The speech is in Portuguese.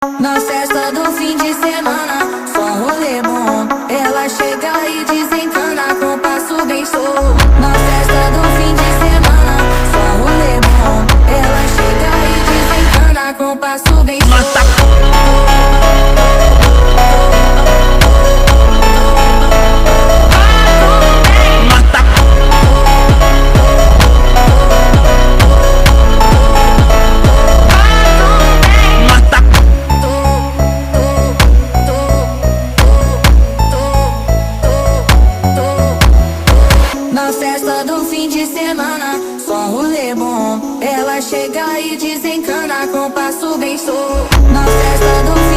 Na festa do fim de semana, só rolê bom. Ela chega e desencana com passo bem solto. Na festa do fim de semana, só rolê bom. Ela chega e desencana com passo bem solto. Na festa do fim de semana, só rolê bom. Ela chega e desencana com passo bem solto. Na festa do fim